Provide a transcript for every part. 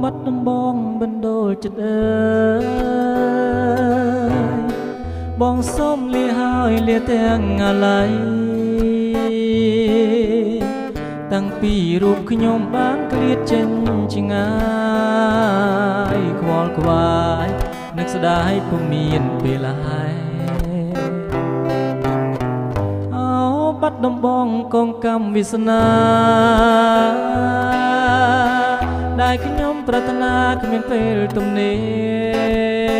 បាត់ដំបងបណ្ដូលចិត្តអើយបងសុំលាហើយលាទាំងអាឡ័យតាំងពីរូបខ្ញុំបានឃ្លាតចេញឆ្ងាយខ្វល់ខ្វាយនឹកស្ដាយពុំមានពេលហើយអោបាត់ដំបងកងកម្មវាសនាដែលខ្ញុំប្រាថ្នាគ្មានពេលទំនេរ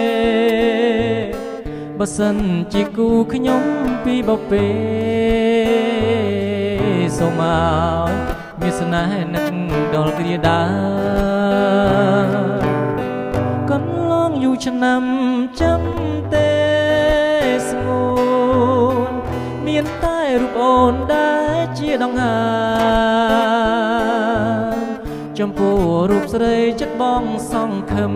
បើសិនជាគូខ្ញុំពីបបេសូមឲ្យមានស្នេហ៍នឹកដល់គ្រាដើរកន្លងយូរឆ្នាំចាំទេស្ងួនមានតែរូបអូនដែលជាដង្ហើមចំពោះរូបស្រីចិត្តបងសង្ឃឹម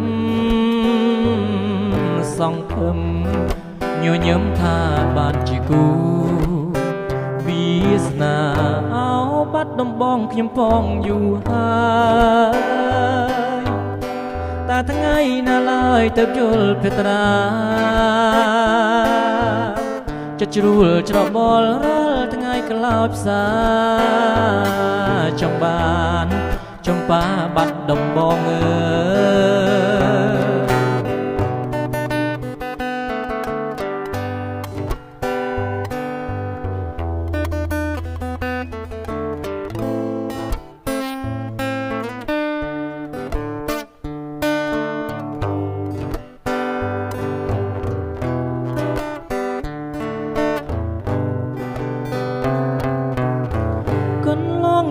ញញឹមថាបានជាគូវាសនាអោបាត់ដំបងខ្ញុំផងយូរហើយតែថ្ងៃណាឡើយទៅយល់ភត្រាចិត្តជ្រួលច្របល់រាល់ថ្ងៃក្លោចផ្សាចង់បានចំបាបាត់ដំបងអើ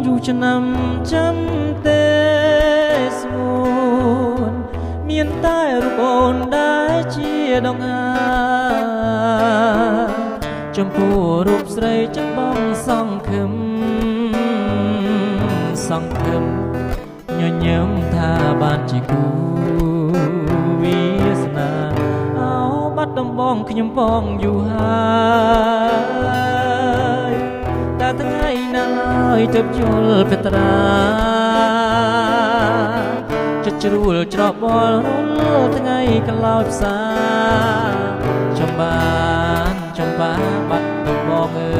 อยู่ឆ្នាំចាំទេស្ងួនមានតែរូបអូនដែលជាដង្ហើមចំពោះរូបស្រីចិត្តបងសង្ឃឹមញញឹមថាបានជាគូវាសនាអោបាត់ដំបងខ្ញុំផងយូរហើយតែថ្ងៃណាឡើយទៅយល់ភត្រាចិត្តជ្រួលច្របល់រាល់ថ្ងៃក្លោចផ្សាចំបានចំបាបាត់ដំបងអើ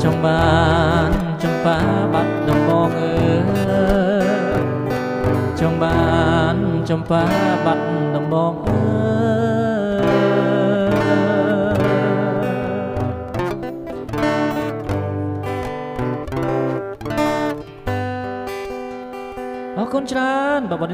ចំបានចំបាបាត់ដំបងអើចំបានចំបាបាត់ដំបងអើអរគុណច្រើនបាទ